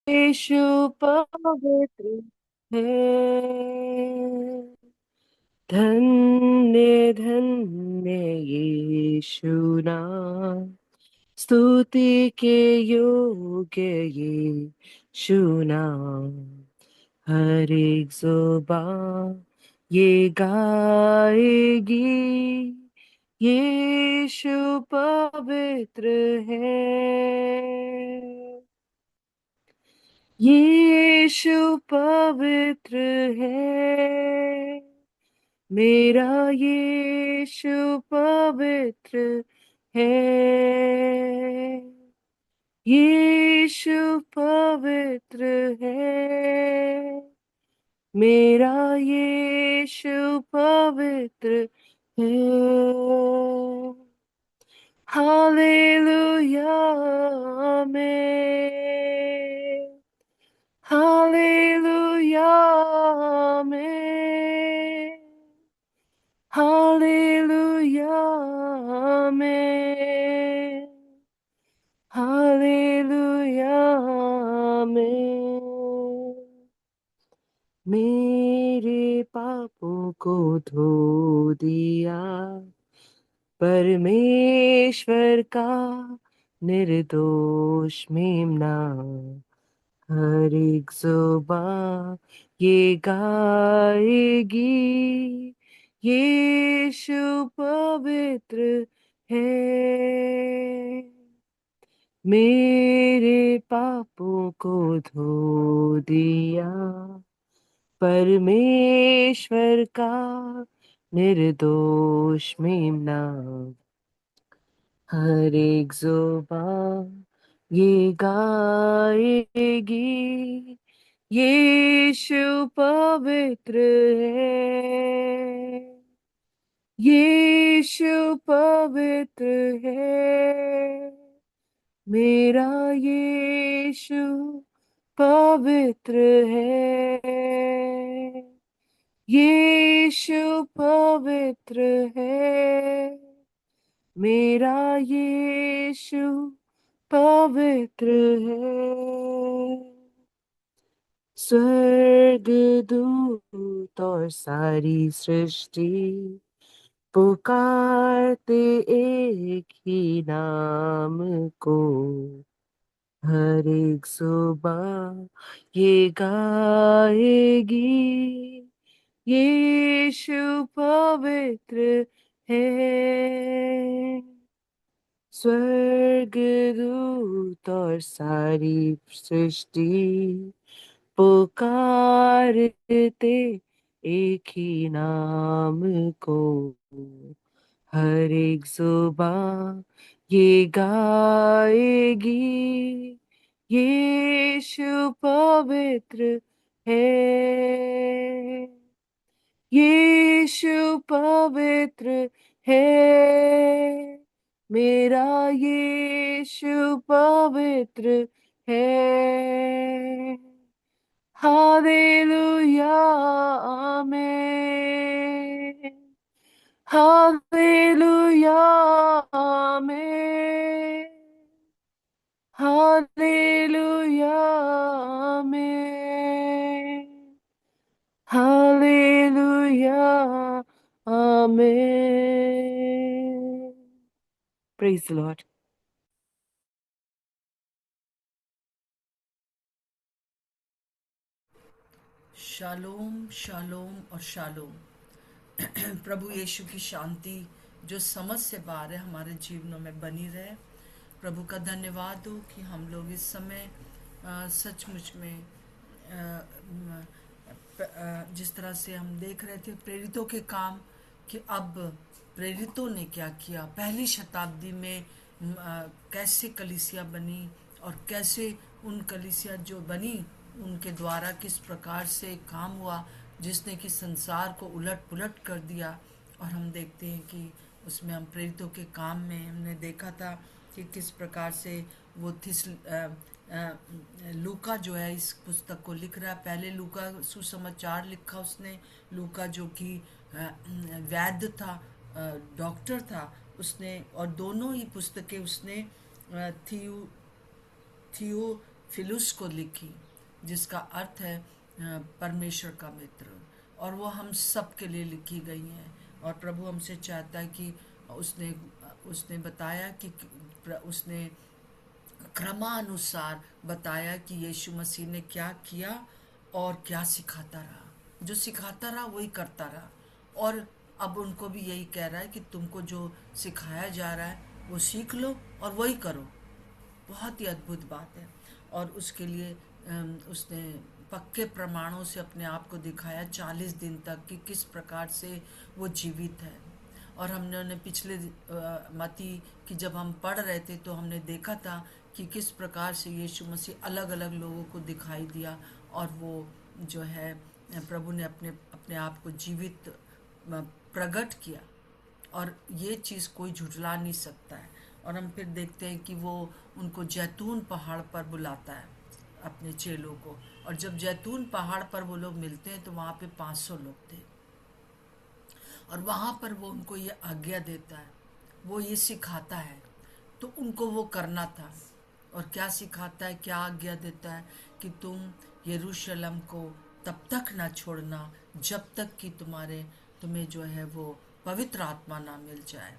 यीशु पवित्र है। धन्य धन्य यीशु नाम, स्तुति के योग्य यीशु नाम। हर एक जुबान ये गाएगी, यीशु पवित्र है। यीशु पवित्र है, मेरा यीशु पवित्र है। यीशु पवित्र है, मेरा यीशु पवित्र है। Hallelujah amen. Hallelujah amen. Hallelujah amen. Hallelujah amen. मेरे पापों को धो दिया परमेश्वर का निर्दोष मेमना। हर एक जुबान ये गाएगी, यीशु पवित्र है। मेरे पापों को धो दिया परमेश्वर का निर्दोष मेमना। हर एक जुबान ये गाएगी, यीशु पवित्र है। यीशु पवित्र है, मेरा यीशु पवित्र है। यीशु पवित्र है, मेरा यीशु पवित्र है। स्वर्ग दूत और सारी सृष्टि पुकारते एक ही नाम को। हर एक जुबान ये गाएगी, यीशु पवित्र है। स्वर्गदूत और सारी सृष्टि पुकारते एक ही नाम को। हर एक जुबान ये गाएगी, यीशु पवित्र है। यीशु पवित्र है, मेरा यीशु पवित्र है। Hallelujah amen. Hallelujah amen. Hallelujah amen. Hallelujah amen. Praise the Lord. Shalom shalom और शालोम। प्रभु यीशु की शांति जो समझ से बाहर है हमारे जीवनों में बनी रहे। प्रभु का धन्यवाद हो कि हम लोग इस समय सचमुच में जिस तरह से हम देख रहे थे प्रेरितों के काम, कि अब प्रेरितों ने क्या किया, पहली शताब्दी में कैसे कलीसिया बनी और कैसे उन कलीसिया जो बनी उनके द्वारा किस प्रकार से काम हुआ जिसने कि संसार को उलट पुलट कर दिया। और हम देखते हैं कि उसमें हम प्रेरितों के काम में हमने देखा था कि किस प्रकार से वो लूका जो है इस पुस्तक को लिख रहा है। पहले लूका सुसमाचार लिखा उसने। लूका जो कि वैद्य था, डॉक्टर था उसने, और दोनों ही पुस्तकें उसने थियो फिलुस को लिखी, जिसका अर्थ है परमेश्वर का मित्र, और वो हम सब के लिए लिखी गई हैं। और प्रभु हमसे चाहता है कि उसने उसने बताया कि उसने क्रमानुसार बताया कि यीशु मसीह ने क्या किया और क्या सिखाता रहा। जो सिखाता रहा वही करता रहा, और अब उनको भी यही कह रहा है कि तुमको जो सिखाया जा रहा है वो सीख लो और वही करो। बहुत ही अद्भुत बात है। और उसके लिए उसने पक्के प्रमाणों से अपने आप को दिखाया 40 दिन तक कि किस प्रकार से वो जीवित है। और हमने पिछले मती की जब हम पढ़ रहे थे तो हमने देखा था कि किस प्रकार से यीशु मसीह अलग अलग लोगों को दिखाई दिया, और वो जो है प्रभु ने अपने अपने आप को जीवित प्रकट किया, और ये चीज़ कोई झुठला नहीं सकता है। और हम फिर देखते हैं कि वो उनको जैतून पहाड़ पर बुलाता है अपने चेलों को, और जब जैतून पहाड़ पर वो लोग मिलते हैं तो वहाँ पे 500 लोग थे, और वहाँ पर वो उनको ये आज्ञा देता है, वो ये सिखाता है, तो उनको वो करना था। और क्या सिखाता है, क्या आज्ञा देता है कि तुम यरूशलेम को तब तक ना छोड़ना जब तक कि तुम्हें जो है वो पवित्र आत्मा ना मिल जाए,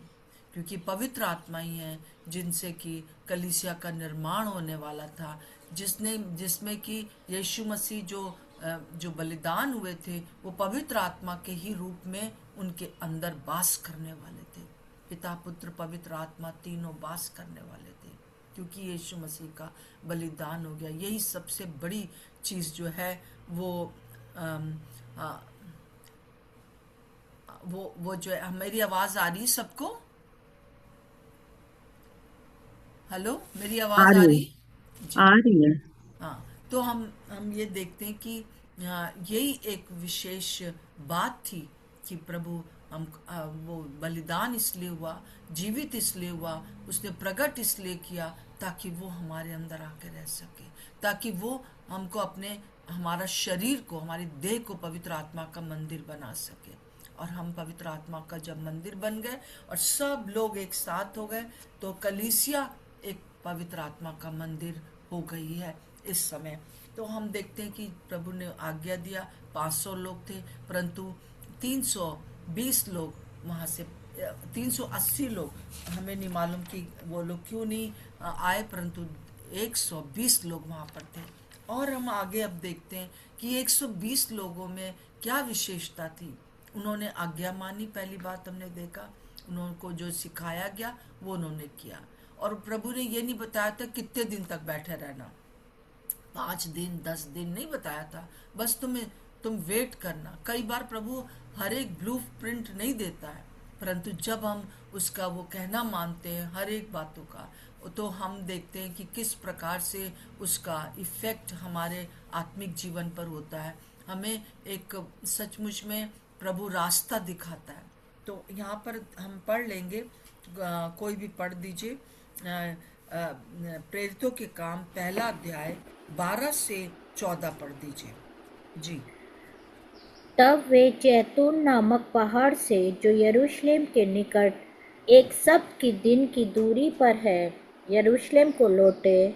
क्योंकि पवित्र आत्मा ही है जिनसे कि कलीसिया का निर्माण होने वाला था, जिसमें कि यीशु मसीह जो बलिदान हुए थे वो पवित्र आत्मा के ही रूप में उनके अंदर वास करने वाले थे। पिता पुत्र पवित्र आत्मा तीनों वास करने वाले थे, क्योंकि यीशु मसीह का बलिदान हो गया। यही सबसे बड़ी चीज जो है वो अम, आ, वो जो है। मेरी आवाज आ रही है सबको? हेलो, मेरी आ आवाज आ रही रही है, है जी? आ रही है। हाँ, तो हम ये देखते हैं कि यही एक विशेष बात थी कि प्रभु वो बलिदान इसलिए हुआ, जीवित इसलिए हुआ, उसने प्रकट इसलिए किया ताकि वो हमारे अंदर आके रह सके, ताकि वो हमको हमारा शरीर को, हमारी देह को पवित्र आत्मा का मंदिर बना सके। और हम पवित्र आत्मा का जब मंदिर बन गए और सब लोग एक साथ हो गए, तो कलीसिया एक पवित्र आत्मा का मंदिर हो गई है इस समय। तो हम देखते हैं कि प्रभु ने आज्ञा दिया, 500 लोग थे, परंतु 320 लोग वहां से 380 लोग, हमें नहीं मालूम कि वो लोग क्यों नहीं आए, परंतु 120 लोग वहां पर थे। और हम आगे अब देखते हैं कि 120 लोगों में क्या विशेषता थी। उन्होंने आज्ञा मानी, पहली बात हमने देखा, उनको जो सिखाया गया वो उन्होंने किया। और प्रभु ने ये नहीं बताया था कितने दिन तक बैठे रहना, 5 दिन 10 दिन नहीं बताया था, बस तुम वेट करना। कई बार प्रभु हर एक ब्लू प्रिंट नहीं देता है, परंतु जब हम उसका वो कहना मानते हैं हर एक बातों का, तो हम देखते हैं कि किस प्रकार से उसका इफेक्ट हमारे आत्मिक जीवन पर होता है। हमें एक सचमुच में प्रभु रास्ता दिखाता है। तो यहाँ पर हम पढ़ लेंगे, कोई भी पढ़ दीजिए, प्रेरितों के काम पहला अध्याय 12 से 14 पढ़ दीजिए जी। तब वे जैतून नामक पहाड़ से, जो यरूशलेम के निकट एक सप्त की दिन की दूरी पर है, यरूशलेम को लौटे।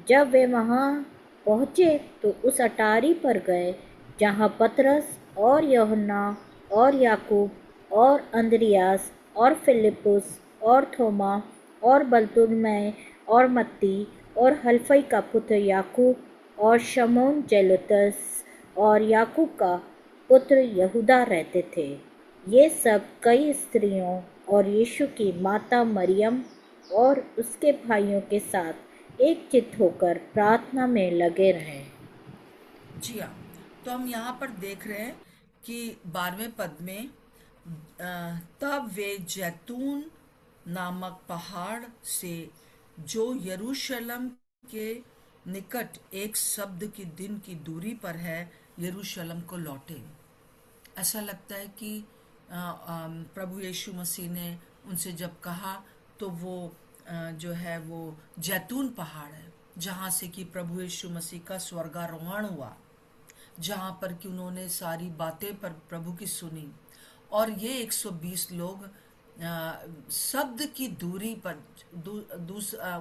जब वे वहां पहुंचे तो उस अटारी पर गए जहां पतरस और यूहन्ना और याकूब और अंद्रियास और फिलिपुस और थोमा और बरतुल्मै और मत्ती और हलफई का पुत्र याकूब और शमौन जेलोतस और याकूब का पुत्र यहूदा रहते थे। ये सब कई स्त्रियों और यीशु की माता मरियम और उसके भाइयों के साथ एकचित्त होकर प्रार्थना में लगे रहे। जी हाँ, तो हम यहाँ पर देख रहे हैं कि 12वें पद में तब वे जैतून नामक पहाड़ से, जो यरूशलेम के निकट एक शब्द की दिन की दूरी पर है, यरूशलेम को लौटे। ऐसा लगता है कि प्रभु यीशु मसीह ने उनसे जब कहा तो वो जो है वो जैतून पहाड़ है जहाँ से कि प्रभु यीशु मसीह का स्वर्गारोहण हुआ, जहाँ पर कि उन्होंने सारी बातें पर प्रभु की सुनी। और ये 120 लोग शब्द की दूरी पर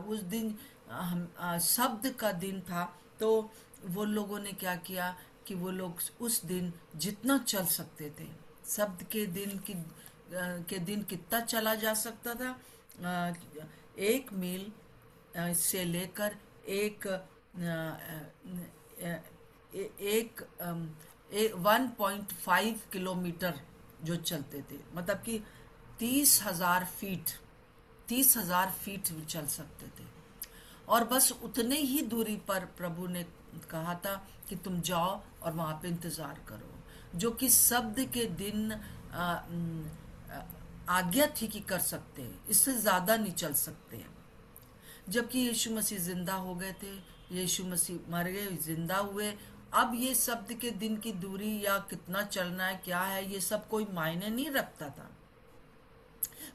उस दिन शब्द का दिन था, तो वो लोगों ने क्या किया कि वो लोग उस दिन जितना चल सकते थे, शब्द के दिन कितना चला जा सकता था, 1 मील से लेकर एक एक 1.5 किलोमीटर जो चलते थे, मतलब कि 30,000 फीट, 30,000 फीट चल सकते थे। और बस उतने ही दूरी पर प्रभु ने कहा था कि तुम जाओ और वहां पे इंतजार करो, जो कि शब्द के दिन आज्ञा थी कि कर सकते हैं, इससे ज्यादा नहीं चल सकते हैं। जबकि यीशु मसीह जिंदा हो गए थे, यीशु मसीह मर गए, जिंदा हुए। अब ये शब्द के दिन की दूरी या कितना चलना है, क्या है, ये सब कोई मायने नहीं रखता था।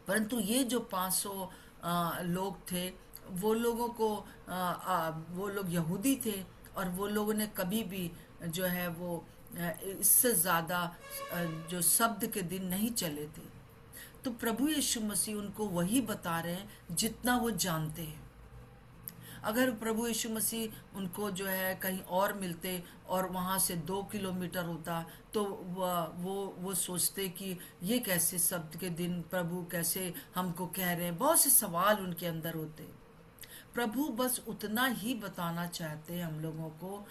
परंतु ये जो 500 लोग थे, वो लोगों को वो लोग यहूदी थे, और वो लोगों ने कभी भी जो है वो इससे ज़्यादा जो शब्द के दिन नहीं चले थे। तो प्रभु यीशु मसीह उनको वही बता रहे हैं जितना वो जानते हैं। अगर प्रभु यीशु मसीह उनको जो है कहीं और मिलते और वहाँ से 2 किलोमीटर होता, तो वो सोचते कि ये कैसे शब्द के दिन प्रभु कैसे हमको कह रहे हैं, बहुत से सवाल उनके अंदर होते। प्रभु बस उतना ही बताना चाहते हैं हम लोगों को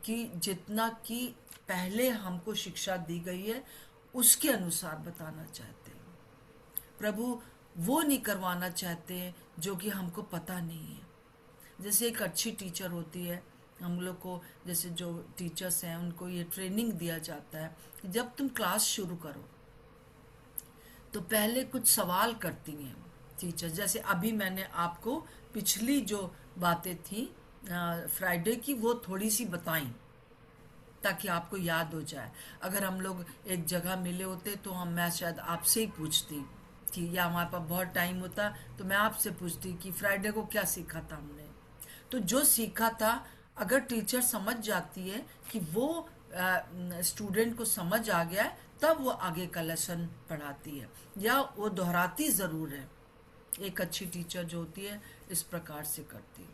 कि जितना कि पहले हमको शिक्षा दी गई है उसके अनुसार बताना चाहते हैं। प्रभु वो नहीं करवाना चाहते हैं जो कि हमको पता नहीं है। जैसे एक अच्छी टीचर होती है, हम लोग को जैसे जो टीचर्स हैं उनको ये ट्रेनिंग दिया जाता है कि जब तुम क्लास शुरू करो तो पहले कुछ सवाल करती हैं टीचर। जैसे अभी मैंने आपको पिछली जो बातें थी फ्राइडे की, वो थोड़ी सी बताई ताकि आपको याद हो जाए। अगर हम लोग एक जगह मिले होते तो मैं शायद आपसे ही पूछती कि, या हमारे पास बहुत टाइम होता तो मैं आपसे पूछती कि फ्राइडे को क्या सीखा था हमने। तो जो सीखा था अगर टीचर समझ जाती है कि वो स्टूडेंट को समझ आ गया है, तब वो आगे का लेसन पढ़ाती है या वो दोहराती ज़रूर है। एक अच्छी टीचर जो होती है इस प्रकार से करती है।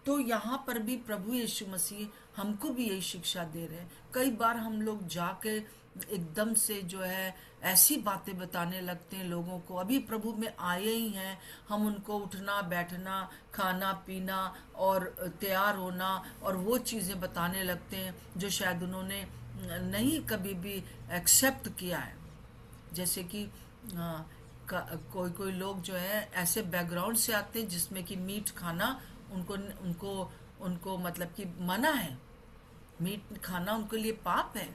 तो यहाँ पर भी प्रभु यीशु मसीह हमको भी यही शिक्षा दे रहे हैं। कई बार हम लोग जाके एकदम से जो है ऐसी बातें बताने लगते हैं लोगों को, अभी प्रभु में आए ही हैं, हम उनको उठना बैठना खाना पीना और तैयार होना और वो चीज़ें बताने लगते हैं जो शायद उन्होंने नहीं कभी भी एक्सेप्ट किया है। जैसे कि कोई कोई लोग जो है ऐसे बैकग्राउंड से आते हैं जिसमें कि मीट खाना उनको उनको उनको मतलब कि मना है, मीट खाना उनके लिए पाप है।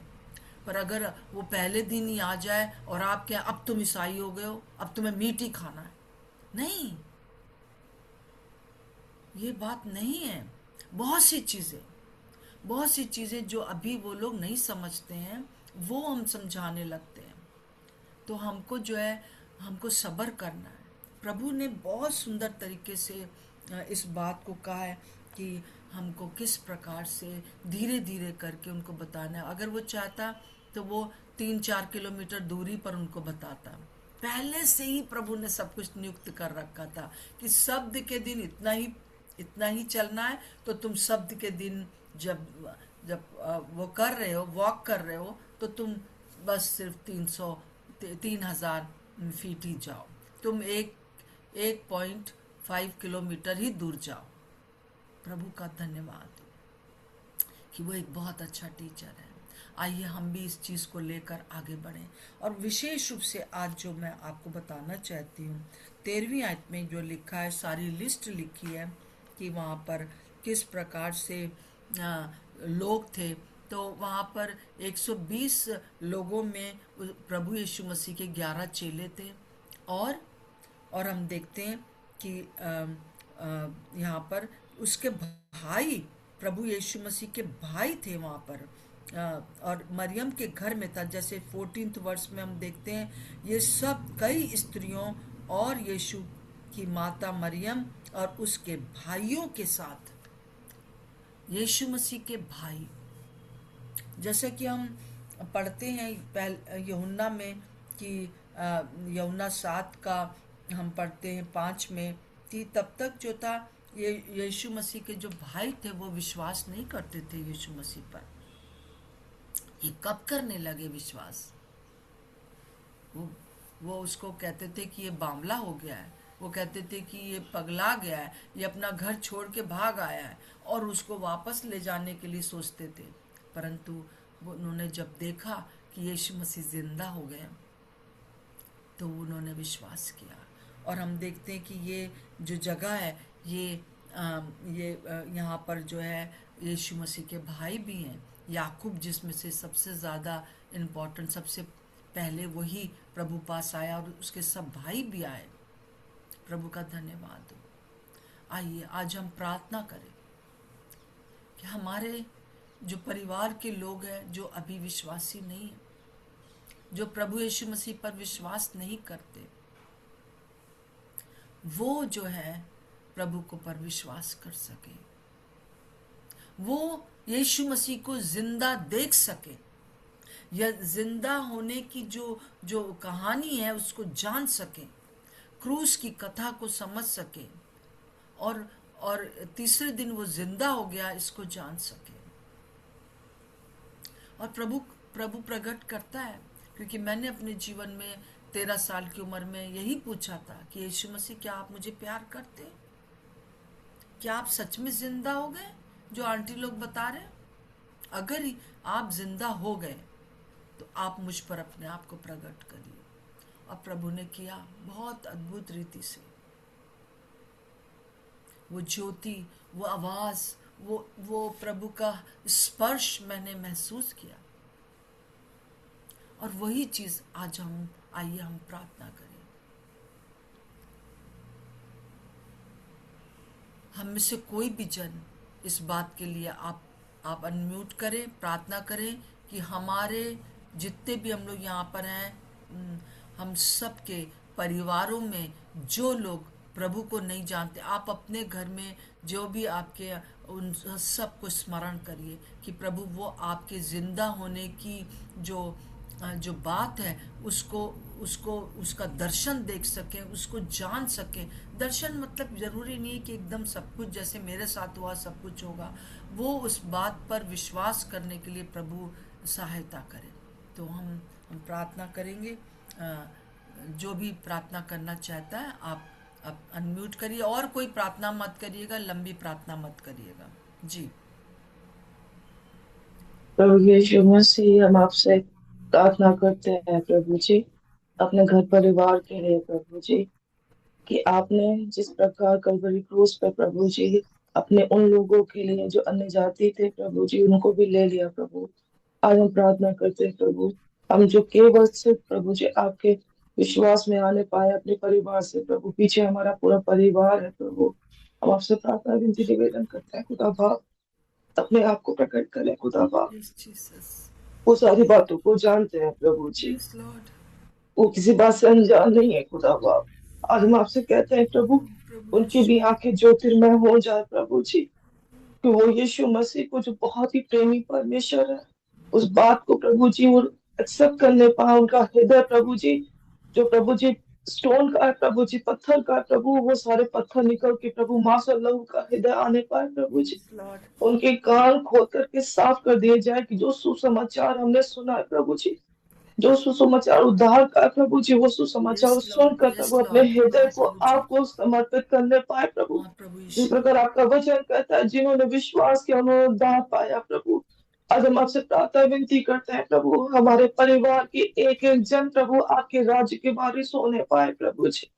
पर अगर वो पहले दिन ही आ जाए और आप क्या अब तुम ईसाई हो गए हो, अब तुम्हें मीट ही खाना है, नहीं, ये बात नहीं है। बहुत सी चीजें जो अभी वो लोग नहीं समझते हैं वो हम समझाने लगते हैं। तो हमको जो है हमको सब्र करना है। प्रभु ने बहुत सुंदर तरीके से इस बात को कहा है कि हमको किस प्रकार से धीरे धीरे करके उनको बताना है। अगर वो चाहता तो वो 3-4 किलोमीटर दूरी पर उनको बताता। पहले से ही प्रभु ने सब कुछ नियुक्त कर रखा था कि शब्द के दिन इतना ही चलना है। तो तुम शब्द के दिन जब जब वो कर रहे हो, वॉक कर रहे हो, तो तुम बस सिर्फ 3,000 फीट ही जाओ, तुम 1.5 किलोमीटर ही दूर जाओ। प्रभु का धन्यवाद कि वो एक बहुत अच्छा टीचर है। आइए हम भी इस चीज़ को लेकर आगे बढ़ें। और विशेष रूप से आज जो मैं आपको बताना चाहती हूँ, 13वीं आयत में जो लिखा है, सारी लिस्ट लिखी है कि वहाँ पर किस प्रकार से लोग थे। तो वहाँ पर 120 लोगों में प्रभु यीशु मसीह के 11 चेले थे। और हम देखते हैं कि यहाँ पर उसके भाई, प्रभु यीशु मसीह के भाई थे वहाँ पर, और मरियम के घर में था। जैसे 14th वर्ष में हम देखते हैं ये सब कई स्त्रियों और यीशु की माता मरियम और उसके भाइयों के साथ, यीशु मसीह के भाई, जैसे कि हम पढ़ते हैं यूहन्ना में कि यूहन्ना 7 का हम पढ़ते हैं 5 में कि तब तक जो था ये यीशु मसीह के जो भाई थे वो विश्वास नहीं करते थे यीशु मसीह पर। ये कब करने लगे विश्वास? वो वो उसको कहते थे कि ये बावला हो गया है, वो कहते थे कि ये पगला गया है, ये अपना घर छोड़ के भाग आया है, और उसको वापस ले जाने के लिए सोचते थे। परंतु वो उन्होंने जब देखा कि यीशु मसीह जिंदा हो गए तो उन्होंने विश्वास किया। और हम देखते हैं कि ये जो जगह है ये यहाँ पर जो है यीशु मसीह के भाई भी हैं। याकूब जिसमें से सबसे ज़्यादा इम्पोर्टेंट, सबसे पहले वही प्रभु पास आया और उसके सब भाई भी आए। प्रभु का धन्यवाद हो। आइए आज हम प्रार्थना करें कि हमारे जो परिवार के लोग हैं जो अभी विश्वासी नहीं है, जो प्रभु यीशु मसीह पर विश्वास नहीं करते, वो जो है प्रभु को पर विश्वास कर सके, वो यीशु मसीह को जिंदा देख सके, या जिंदा होने की जो जो कहानी है उसको जान सके, क्रूस की कथा को समझ सके, और तीसरे दिन वो जिंदा हो गया इसको जान सके। और प्रभु प्रभु प्रकट करता है, क्योंकि मैंने अपने जीवन में 13 साल की उम्र में यही पूछा था कि यीशु मसीह क्या आप मुझे प्यार करते? क्या आप सच में जिंदा हो गए जो आंटी लोग बता रहे हैं? अगर ही आप जिंदा हो गए तो आप मुझ पर अपने आप को प्रकट करिए। और प्रभु ने किया बहुत अद्भुत रीति से। वो ज्योति, वो आवाज, वो प्रभु का स्पर्श मैंने महसूस किया। और वही चीज आज आइए हम प्रार्थना करें। हम में से कोई भी जन इस बात के लिए आप अनम्यूट करें, प्रार्थना करें कि हमारे जितने भी हम लोग यहाँ पर हैं, हम सब के परिवारों में जो लोग प्रभु को नहीं जानते, आप अपने घर में जो भी आपके, उन सबको स्मरण करिए कि प्रभु वो आपके जिंदा होने की जो बात है उसका दर्शन देख सकें, उसको जान सकें। दर्शन मतलब जरूरी नहीं है कि एकदम सब कुछ जैसे मेरे साथ हुआ सब कुछ होगा। वो उस बात पर विश्वास करने के लिए प्रभु सहायता करे। तो हम प्रार्थना करेंगे। जो भी प्रार्थना करना चाहता है आप अनम्यूट करिए, और कोई प्रार्थना मत करिएगा, लंबी प्रार्थना मत करिएगा जी। प्रभु यीशु मसीह, हम आपसे प्रार्थना करते हैं प्रभु जी, अपने घर परिवार के लिए प्रभु जी, कि आपने जिस प्रकार कलवरी क्रूस पर प्रभु जी अपने उन लोगों के लिए जो अन्य जाति थे प्रभु जी, उनको भी ले लिया प्रभु। आज हम प्रार्थना करते हैं प्रभु, हम जो केवल सिर्फ प्रभु जी आपके विश्वास में आने पाए अपने परिवार से प्रभु, पीछे हमारा पूरा परिवार है प्रभु, हम आपसे प्रार्थना विनती निवेदन करते हैं खुदा बाप, अपने आप को प्रकट करें खुदा बाप। Yes, Jesus. वो सारी बातों को जानते हैं प्रभु जी, Yes, Lord. वो किसी बात से अनजान नहीं है खुदा बाप। आज हम आपसे कहते हैं प्रभु, प्रभु उनकी भी आंखें ज्योतिर्मय हो जाए प्रभु जी, कि वो यीशु मसीह को जो बहुत ही प्रेमी परमेश्वर है, उस बात को प्रभु जी वो एक्सेप्ट करने पाए। उनका हृदय प्रभु जी, जो प्रभु जी स्टोन का है प्रभु जी, पत्थर का है प्रभु, वो सारे पत्थर निकल के प्रभु मांस और लहू का हृदय आने पाए प्रभु जी। Yes, Lord. उनके कान खोल करके साफ कर दिए जाए कि जो सुसमाचार हमने सुना है प्रभु जी, जो सुसमाचार उद्धार का है प्रभु जी, वो सुसमाचार Yes, सुनकर Lord. Yes, प्रभु अपने Lord. हृदय हाँ, को प्रभु जी। आपको समर्पित करने पाए प्रभु। हाँ, प्रभु जिस यीशु। प्रकार आपका वचन कहता है, जिन्होंने विश्वास किया उन्होंने उद्धार पाया प्रभु। आज हम आपसे प्रार्थना विनती करते हैं प्रभु, हमारे परिवार की एक एक जन प्रभु आपके राज्य के वारिस होने पाए प्रभु जी।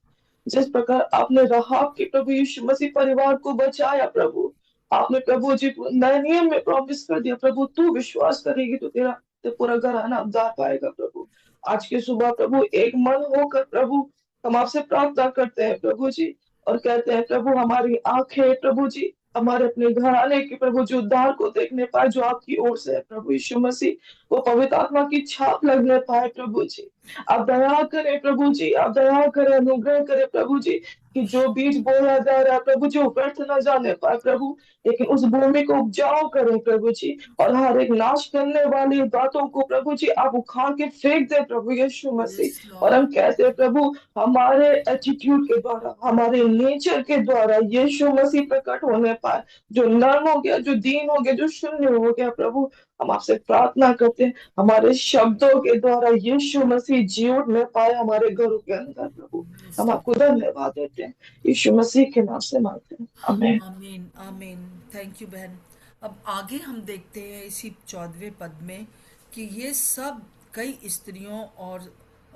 जिस प्रकार आपने राहाब के प्रभु यीशु मसीह परिवार को बचाया प्रभु, आपने प्रभु जी को नए नियम में प्रॉमिस कर दिया प्रभु, तू विश्वास करेगी तो तेरा तो पूरा घराना उद्धार पाएगा प्रभु। आज के सुबह प्रभु एक मन होकर प्रभु हम आपसे प्रार्थना करते हैं प्रभु जी, और कहते हैं प्रभु हमारी आंखें प्रभु जी हमारे अपने घराने के प्रभु जो उद्धार को देखने पाए, जो आपकी ओर से है प्रभु यीशु मसीह, वो पवित्र आत्मा की छाप लगने पाए प्रभु जी। आप दया करें प्रभु जी, आप दया करें, अनुग्रह करें प्रभु जी, कि जो बीज बोया जा रहा है प्रभु जी वो व्यर्थ न जाने पाए प्रभु, लेकिन उस भूमि को उपजाऊ करें प्रभु जी, और हर एक नाश करने वाली बातों को प्रभु जी आप उखाड़ के फेंक दे प्रभु यीशु यस मसीह। और हम लॉर्ड। कहते हैं प्रभु, हमारे एटीट्यूड के द्वारा, हमारे नेचर के द्वारा यीशु मसीह प्रकट होने पाए, जो नर्म हो गया, जो दीन हो गया, जो शून्य हो गया प्रभु, हम आपसे प्रार्थना करते हैं, हमारे शब्दों के द्वारा यीशु मसीह जी उठने पाए हमारे घरों के अंदर प्रभु। यस हम आपको धन्यवाद देते हैं, यीशु मसीह के नाम से मांगते हैं, आमीन। आमीन आमीन। थैंक यू बहन। अब आगे हम देखते हैं इसी 14वें पद में कि ये सब कई स्त्रियों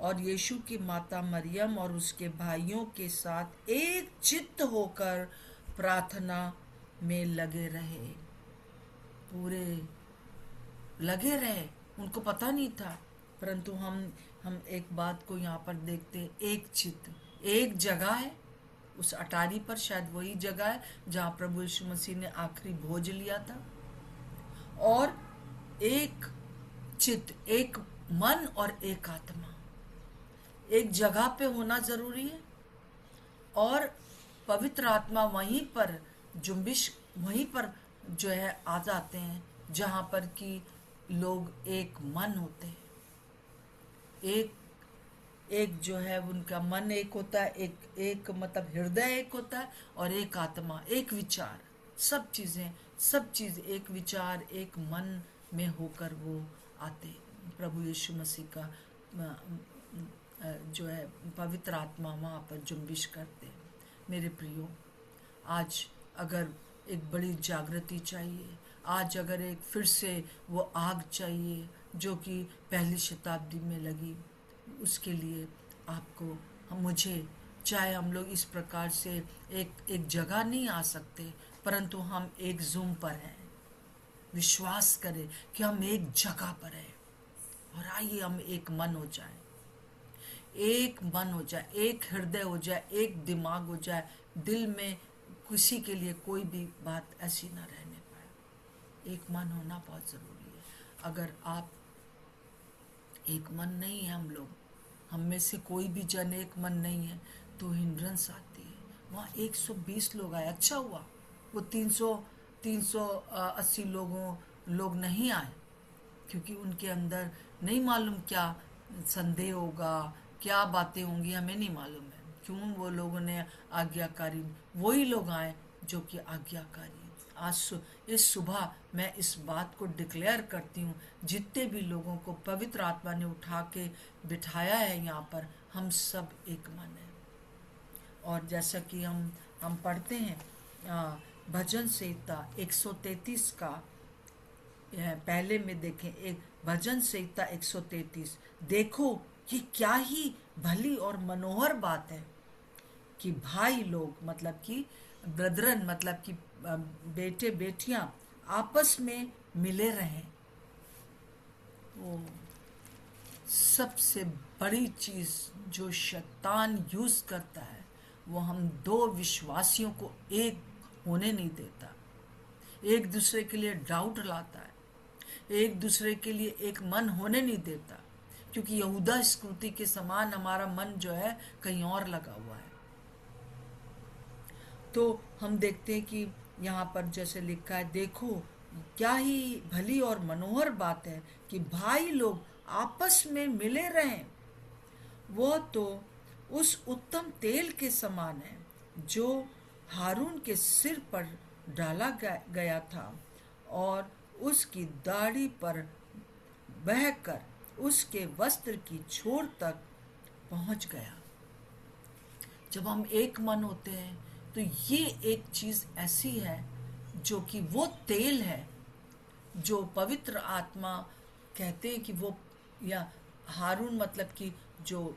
और यीशु की माता मरियम और उसके भाइयों के साथ एक चित्त होकर प्रार्थना में लगे रहे। पूरे लगे रहे, उनको पता नहीं था। परंतु हम एक बात को यहाँ पर देखते हैं, एक चित्त, एक जगह है उस अटारी पर, शायद वही जगह है जहाँ प्रभु यीशु मसीह ने आखिरी भोज लिया था। और एक चित्त, एक मन और एक आत्मा, एक जगह पे होना जरूरी है। और पवित्र आत्मा वहीं पर जुम्बिश, वहीं पर जो है आ जाते हैं जहाँ पर कि लोग एक मन होते हैं। एक एक जो है उनका मन एक होता है, एक मतलब हृदय एक होता है, और एक आत्मा, एक विचार, सब चीज़ एक विचार एक मन में होकर वो आते। प्रभु यीशु मसीह का जो है पवित्र आत्मा वहाँ पर जुम्बिश करते हैं। मेरे प्रियो, आज अगर एक बड़ी जागृति चाहिए, आज अगर एक फिर से वो आग चाहिए जो कि पहली शताब्दी में लगी, उसके लिए आपको, मुझे, चाहे हम लोग इस प्रकार से एक जगह नहीं आ सकते, परंतु हम एक जूम पर हैं। विश्वास करें कि हम एक जगह पर हैं, और आइए हम एक मन हो जाए, एक मन हो जाए, एक हृदय हो जाए, एक दिमाग हो जाए। दिल में किसी के लिए कोई भी बात ऐसी ना रहने पाए। एक मन होना बहुत ज़रूरी है। अगर आप एक मन नहीं है, हम में से कोई भी जन एक मन नहीं है, तो हिंड्रेंस आती है। वहाँ 120 लोग आए, अच्छा हुआ वो 380 लोग नहीं आए, क्योंकि उनके अंदर नहीं मालूम क्या संदेह होगा, क्या बातें होंगी, हमें नहीं मालूम है। क्यों वो लोगों ने आज्ञाकारी, वही लोग आए जो कि आज्ञाकारी। आज इस सुबह मैं इस बात को डिक्लेयर करती हूँ, जितने भी लोगों को पवित्र आत्मा ने उठा के बिठाया है यहाँ पर, हम सब एक मन है। और जैसा कि हम पढ़ते हैं भजन संहिता 133 का, पहले में देखें, एक भजन संहिता 133, देखो ये क्या ही भली और मनोहर बात है कि भाई लोग, मतलब कि ब्रदरन, मतलब कि बेटे बेटियां आपस में मिले रहें। वो सबसे बड़ी चीज जो शैतान यूज करता है, वो हम दो विश्वासियों को एक होने नहीं देता, एक दूसरे के लिए डाउट लाता है, एक दूसरे के लिए एक मन होने नहीं देता, क्योंकि यहूदा स्कृति के समान हमारा मन जो है कहीं और लगा हुआ है। तो हम देखते हैं कि यहाँ पर जैसे लिखा है, देखो क्या ही भली और मनोहर बात है कि भाई लोग आपस में मिले रहें। वो तो उस उत्तम तेल के समान है जो हारून के सिर पर डाला गया था और उसकी दाढ़ी पर बहकर उसके वस्त्र की छोर तक पहुंच गया। जब हम एक मन होते हैं तो ये एक चीज ऐसी है जो कि वो तेल है जो पवित्र आत्मा कहते हैं कि वो, या हारून मतलब कि जो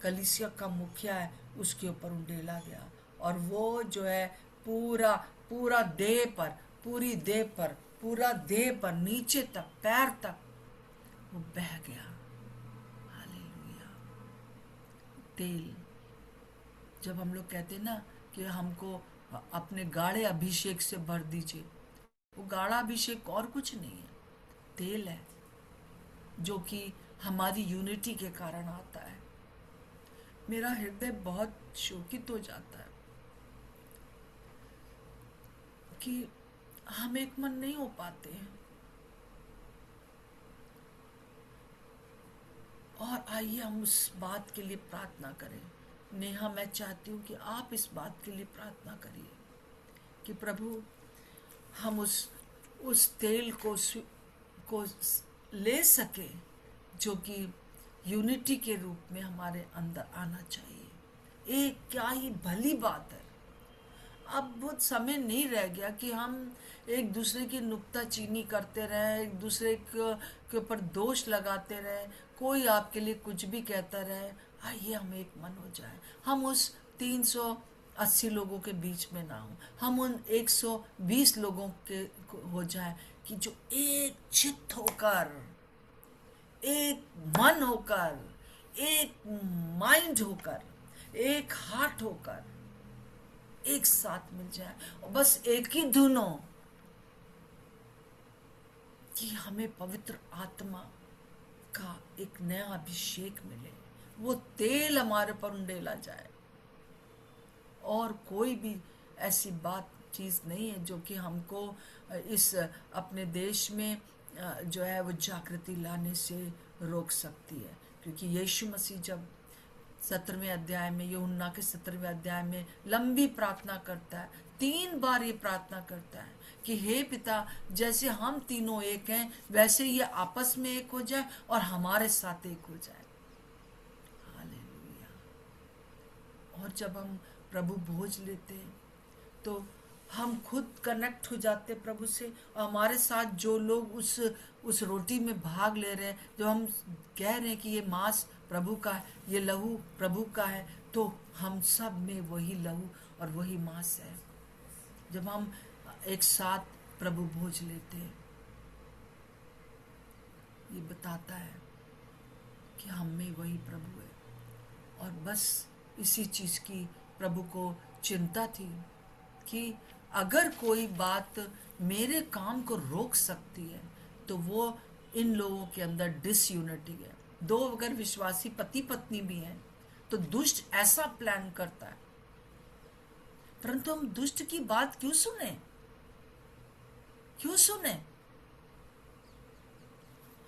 कलीसिया का मुखिया है, उसके ऊपर उंडेला गया, और वो जो है पूरा देह पर, पूरा देह पर नीचे तक, पैर तक वो बह गया। हालेलुया। तेल, जब हम लोग कहते हैं ना कि हमको अपने गाढ़े अभिषेक से भर दीजिए, वो गाढ़ा अभिषेक और कुछ नहीं है, तेल है जो कि हमारी यूनिटी के कारण आता है। मेरा हृदय बहुत शोकित हो जाता है कि हम एक मन नहीं हो पाते हैं। और आइए हम उस बात के लिए प्रार्थना करें। नेहा, मैं चाहती हूँ कि आप इस बात के लिए प्रार्थना करिए कि प्रभु, हम उस तेल को ले सके जो कि यूनिटी के रूप में हमारे अंदर आना चाहिए। एक क्या ही भली बात है। अब बहुत समय नहीं रह गया कि हम एक दूसरे की नुक्ताचीनी करते रहे, एक दूसरे के ऊपर दोष लगाते रहे, कोई आपके लिए कुछ भी कहता रहे। आइए हम एक मन हो जाए। हम उस 380 लोगों के बीच में ना हो, हम उन 120 लोगों के हो जाए कि जो एक चित्त होकर, एक मन होकर, एक माइंड होकर, एक हार्ट होकर एक साथ मिल जाए और बस एक ही धुन हो कि हमें पवित्र आत्मा का एक नया अभिषेक मिले, वो तेल हमारे पर उंडेला जाए। और कोई भी ऐसी बात चीज नहीं है जो कि हमको इस अपने देश में जो है वो जागृति लाने से रोक सकती है। क्योंकि यीशु मसीह जब 17वें अध्याय में, यूहन्ना के 17वें अध्याय में लंबी प्रार्थना करता है, 3 बार ये प्रार्थना करता है कि हे पिता, जैसे हम तीनों एक हैं वैसे ये आपस में एक हो जाए और हमारे साथ एक हो जाए। हालेलुया। और जब हम प्रभु भोज लेते हैं तो हम खुद कनेक्ट हो जाते हैं प्रभु से, और हमारे साथ जो लोग उस रोटी में भाग ले रहे हैं, जो हम कह रहे हैं कि ये मांस प्रभु का है, ये लहू प्रभु का है, तो हम सब में वही लहू और वही मांस है। जब हम एक साथ प्रभु भोज लेते हैं, ये बताता है कि हम में वही प्रभु है। और बस इसी चीज की प्रभु को चिंता थी कि अगर कोई बात मेरे काम को रोक सकती है तो वो इन लोगों के अंदर डिसयूनिटी है। दो अगर विश्वासी पति पत्नी भी हैं तो दुष्ट ऐसा प्लान करता है, परंतु हम दुष्ट की बात क्यों सुने?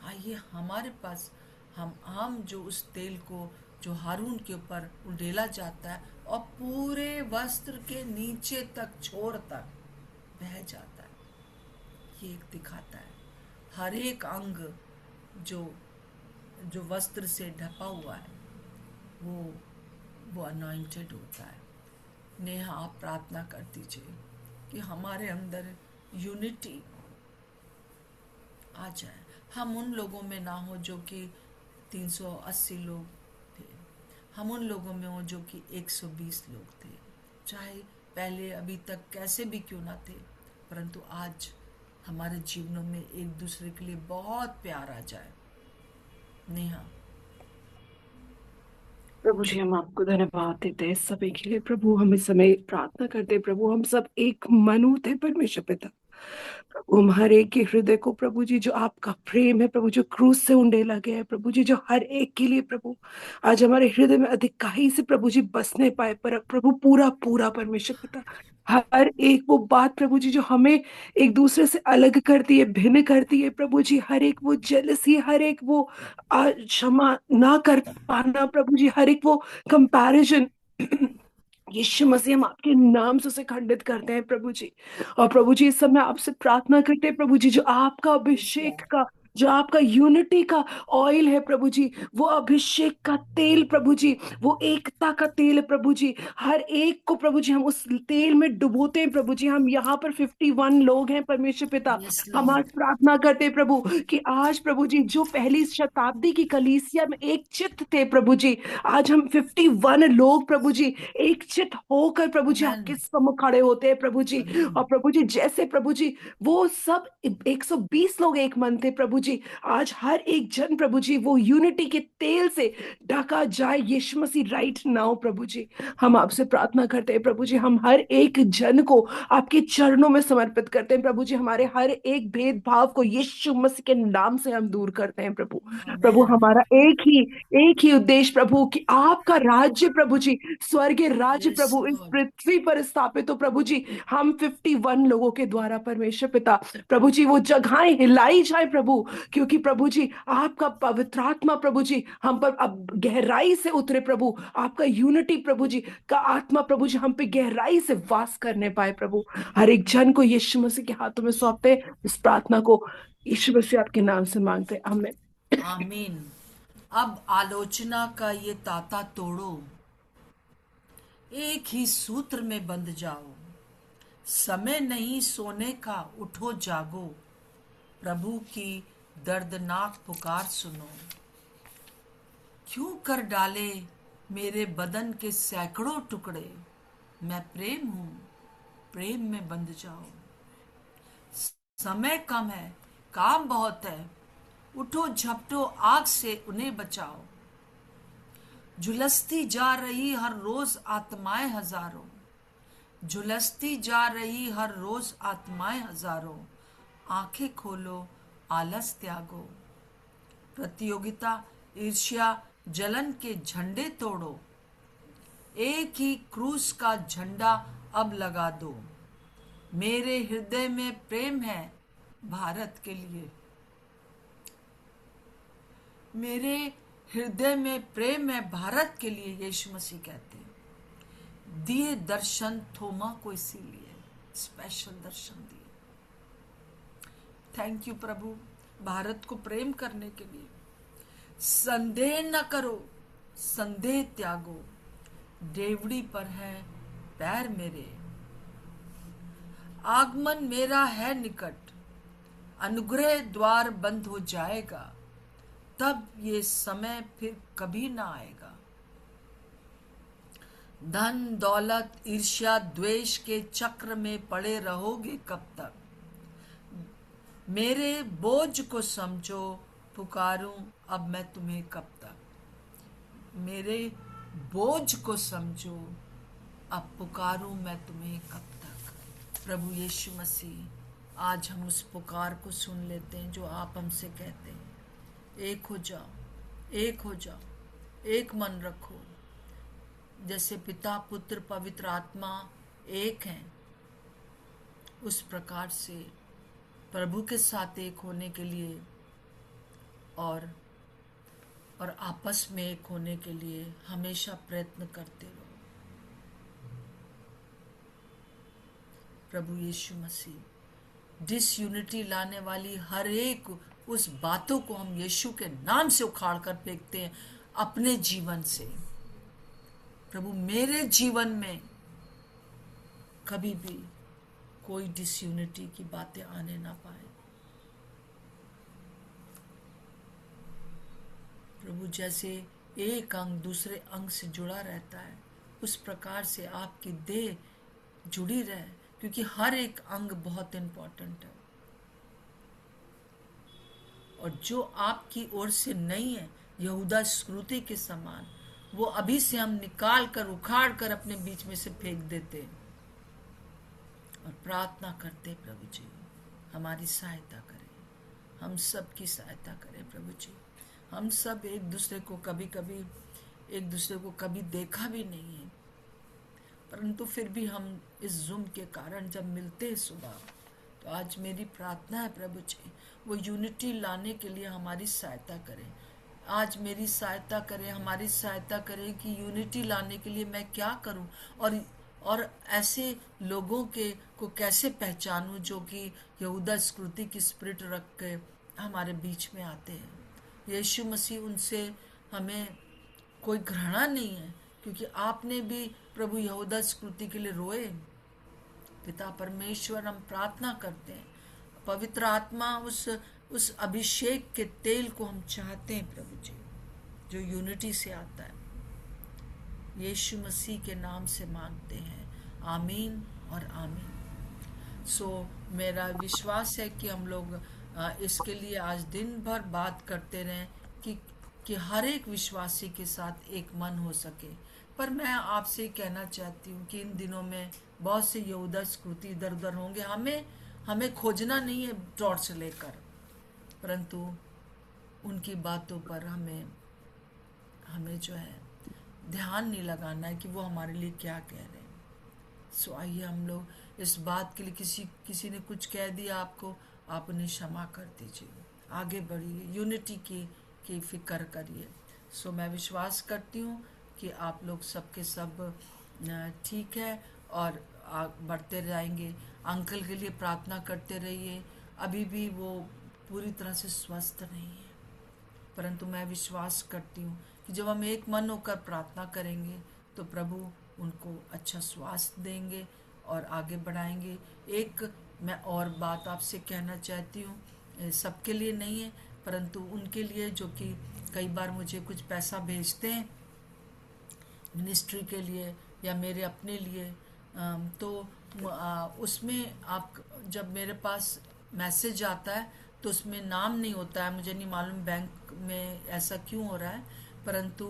आइए हमारे पास हम जो उस तेल को जो हारून के ऊपर उंडेला जाता है और पूरे वस्त्र के नीचे तक, छोर तक बह जाता है, ये एक दिखाता है हर एक अंग जो वस्त्र से ढका हुआ है वो अनॉइंटेड होता है। नेहा, आप प्रार्थना कर दीजिए कि हमारे अंदर यूनिटी आ जाए। हम उन लोगों में ना हो जो कि 380 लोग थे, हम उन लोगों में हो जो कि 120 लोग थे। चाहे पहले अभी तक कैसे भी क्यों ना थे, परंतु आज हमारे जीवनों में एक दूसरे के लिए बहुत प्यार आ जाए। नेहा। प्रभु जी, हम आपको धन्यवाद देते हैं सभी के लिए। प्रभु, हम इस समय प्रार्थना करते हैं प्रभु, हम सब एक मन होते हैं परमेश्वर पिता। प्रभु, हम हर एक के हृदय को प्रभु जी, जो आपका प्रेम है प्रभु, जो क्रूस से उंडेला गया है प्रभु जी, जो हर एक के लिए प्रभु आज हमारे हृदय में अधिकाई से प्रभु जी बसने पाए, पर प्रभु पूरा पूरा परमेश्वर पिता, हर एक वो बात प्रभु जी जो हमें एक दूसरे से अलग करती है, भिन्न करती है प्रभु जी, हर एक वो जेलसी, हर एक वो क्षमा ना कर पाना प्रभु जी, हर एक वो कंपैरिजन, यीशु मसीह, हम आपके नाम से उसे खंडित करते हैं प्रभु जी। और प्रभु जी, इस समय आपसे प्रार्थना करते हैं प्रभु जी, जो आपका अभिषेक का, जो आपका यूनिटी का ऑयल है प्रभु जी, वो अभिषेक का तेल प्रभु जी, वो एकता का तेल है प्रभु जी, हर एक को प्रभु जी हम उस तेल में डुबोते हैं प्रभु जी। हम यहाँ पर 51 लोग हैं परमेश्वर पिता। यस हम आज लॉर्ड। प्रार्थना करते हैं प्रभु कि आज प्रभु जी, जो पहली शताब्दी की कलीसिया में एक चित्त थे प्रभु जी, आज हम 51 लोग प्रभु जी एक चित होकर प्रभु जी आमेन। आपके सम्मुख खड़े होते हैं प्रभु जी। आमीन। और प्रभु जी, जैसे प्रभु जी वो सब 120 लोग एक मन थे प्रभु प्रभु जी आज हर एक जन प्रभु जी वो यूनिटी के तेल से ढका जाए यीशु मसीह राइट नाउ प्रभु जी। हम आपसे प्रार्थना करते हैं प्रभु जी, हम हर एक जन को आपके चरणों में समर्पित करते हैं प्रभु जी। हमारे हर एक भेदभाव को यीशु मसीह के नाम से हम दूर करते हैं प्रभु। प्रभु आमेन। हमारा एक ही उद्देश्य प्रभु कि आपका राज्य प्रभु जी, स्वर्गीय राज्य यस प्रभु इस लॉर्ड। पृथ्वी पर स्थापित हो प्रभु जी। हम 51 लोगों के द्वारा परमेश्वर पिता प्रभु जी वो जगहें हिलाई जाए प्रभु, क्योंकि प्रभु जी आपका पवित्र आत्मा प्रभु जी हम पर अब गहराई से उतरे प्रभु। आपका यूनिटी प्रभु जी का आत्मा प्रभु जी हम पे गहराई से वास करने पाए प्रभु। हर एक जन को यीशु मसीह के हाथों में सौंपते हैं। इस प्रार्थना को यीशु मसीह आपके नाम से मांगते हैं, आमीन। आमीन। अब आलोचना का ये ताता तोड़ो, एक ही सूत्र में बंध जाओ। समय नहीं सोने का, उठो जागो। प्रभु की दर्दनाक पुकार सुनो। क्यों कर डाले मेरे बदन के सैकड़ों टुकड़े। मैं प्रेम हूं, प्रेम में बंध जाओ। समय कम है, काम बहुत है। उठो झपटो आग से उन्हें बचाओ। झुलसती जा रही हर रोज आत्माएं हजारों। झुलसती जा रही हर रोज आत्माएं हजारों। आंखें खोलो, आलस त्यागो। प्रतियोगिता, ईर्ष्या, जलन के झंडे तोड़ो। एक ही क्रूस का झंडा अब लगा दो। मेरे हृदय में प्रेम है भारत के लिए। मेरे हृदय में प्रेम है भारत के लिए, यीशु मसीह कहते हैं। दिए दर्शन थोमा को, इसीलिए स्पेशल दर्शन दिए। थैंक यू प्रभु, भारत को प्रेम करने के लिए। संदेह न करो, संदेह त्यागो। डेवड़ी पर है पैर मेरे। आगमन मेरा है निकट, अनुग्रह द्वार बंद हो जाएगा। तब ये समय फिर कभी ना आएगा। धन दौलत ईर्ष्या द्वेष के चक्र में पड़े रहोगे कब तक। मेरे बोझ को समझो, पुकारूं अब मैं तुम्हें कब तक। मेरे बोझ को समझो, अब पुकारूं मैं तुम्हें कब तक। प्रभु यीशु मसीह, आज हम उस पुकार को सुन लेते हैं जो आप हमसे कहते हैं। एक हो जाओ, एक हो जाओ, एक मन रखो। जैसे पिता पुत्र पवित्र आत्मा एक हैं, उस प्रकार से प्रभु के साथ एक होने के लिए और आपस में एक होने के लिए हमेशा प्रयत्न करते रहो। प्रभु यीशु मसीह, डिसयूनिटी लाने वाली हर एक उस बातों को हम यीशु के नाम से उखाड़ कर फेंकते हैं अपने जीवन से। प्रभु, मेरे जीवन में कभी भी कोई डिसयूनिटी की बातें आने ना पाए। प्रभु, जैसे एक अंग दूसरे अंग से जुड़ा रहता है, उस प्रकार से आपकी देह जुड़ी रहे, क्योंकि हर एक अंग बहुत इम्पोर्टेंट है। और जो आपकी ओर से नहीं है, यहूदा स्क्रूति के समान, वो अभी से हम निकाल कर उखाड़ कर अपने बीच में से फेंक देते और प्रार्थना करते, प्रभु जी हमारी सहायता करें, हम सब की सहायता करें। प्रभु जी, हम सब एक दूसरे को कभी देखा भी नहीं है, परंतु फिर भी हम इस जूम के कारण जब मिलते हैं सुबह, तो आज मेरी प्रार्थना है प्रभु जी, वो यूनिटी लाने के लिए हमारी सहायता करें। आज मेरी सहायता करें, हमारी सहायता करें कि यूनिटी लाने के लिए मैं क्या करूं और ऐसे लोगों को कैसे पहचानूं जो कि यहूदा स्क्रूति की स्पिरिट रख के हमारे बीच में आते हैं। यीशु मसीह, उनसे हमें कोई घृणा नहीं है, क्योंकि आपने भी प्रभु यहूदा स्क्रूति के लिए रोए। पिता परमेश्वर, हम प्रार्थना करते हैं, पवित्र आत्मा उस अभिषेक के तेल को हम चाहते हैं प्रभु जी, जो यूनिटी से आता है। यीशु मसीह के नाम से मांगते हैं, आमीन और आमीन। मेरा विश्वास है कि हम लोग इसके लिए आज दिन भर बात करते रहें कि हर एक विश्वासी के साथ एक मन हो सके। पर मैं आपसे कहना चाहती हूँ कि इन दिनों में बहुत से यहूदा स्कूती इधर उधर होंगे। हमें खोजना नहीं है टॉर्च लेकर, परंतु उनकी बातों पर हमें जो है ध्यान नहीं लगाना है कि वो हमारे लिए क्या कह रहे हैं। सो आइए हम लोग इस बात के लिए, किसी ने कुछ कह दिया आपको, आप उन्हें क्षमा कर दीजिए, आगे बढ़िए, यूनिटी की फिक्र करिए। सो मैं विश्वास करती हूँ कि आप लोग सबके सब ठीक है और बढ़ते जाएंगे। अंकल के लिए प्रार्थना करते रहिए। अभी भी वो पूरी तरह से स्वस्थ नहीं है, परंतु मैं विश्वास करती हूँ कि जब हम एक मन होकर प्रार्थना करेंगे तो प्रभु उनको अच्छा स्वास्थ्य देंगे और आगे बढ़ाएंगे। एक मैं और बात आपसे कहना चाहती हूँ, सबके लिए नहीं है परंतु उनके लिए जो कि कई बार मुझे कुछ पैसा भेजते हैं मिनिस्ट्री के लिए या मेरे अपने लिए, तो उसमें आप जब मेरे पास मैसेज आता है तो उसमें नाम नहीं होता है। मुझे नहीं मालूम बैंक में ऐसा क्यों हो रहा है, परंतु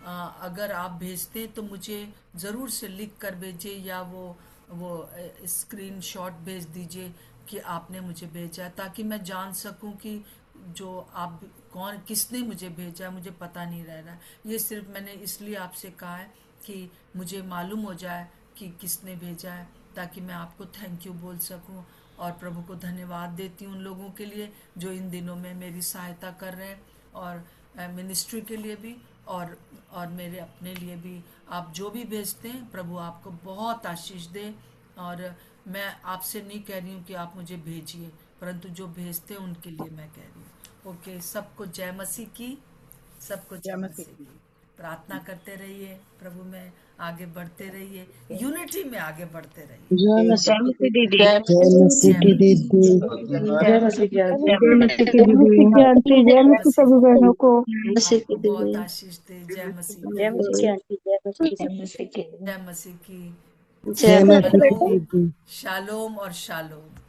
अगर आप भेजते हैं तो मुझे ज़रूर से लिख कर भेजिए या वो स्क्रीन शॉट भेज दीजिए कि आपने मुझे भेजा है, ताकि मैं जान सकूं कि जो आप कौन किसने मुझे भेजा है। मुझे पता नहीं रह रहा है। ये सिर्फ मैंने इसलिए आपसे कहा है कि मुझे मालूम हो जाए कि किसने भेजा है, ताकि मैं आपको थैंक यू बोल सकूं और प्रभु को धन्यवाद देती हूँ उन लोगों के लिए जो इन दिनों में मेरी सहायता कर रहे हैं, और मिनिस्ट्री के लिए भी और मेरे अपने लिए भी। आप जो भी भेजते हैं प्रभु आपको बहुत आशीष दे। और मैं आपसे नहीं कह रही हूँ कि आप मुझे भेजिए, परंतु जो भेजते हैं उनके लिए मैं कह रही हूँ। ओके, सबको जय मसीह की, सबको जय मसीह की। प्रार्थना करते रहिए, प्रभु में आगे बढ़ते रहिए, यूनिटी में आगे बढ़ते रहिए। जय जयमती दीदी। जय जय मसीह मसीह। जय मसीह की आज्ञा। जयमती की आंटी, जय जयमती मसीह सभी बहनों को। आपको बहुत आशीष दे। जय मसीह की, जयमती की आंटी, जयमती की। जय मसीह की। जय मसीह शालोम, की। शालोम और शालोम।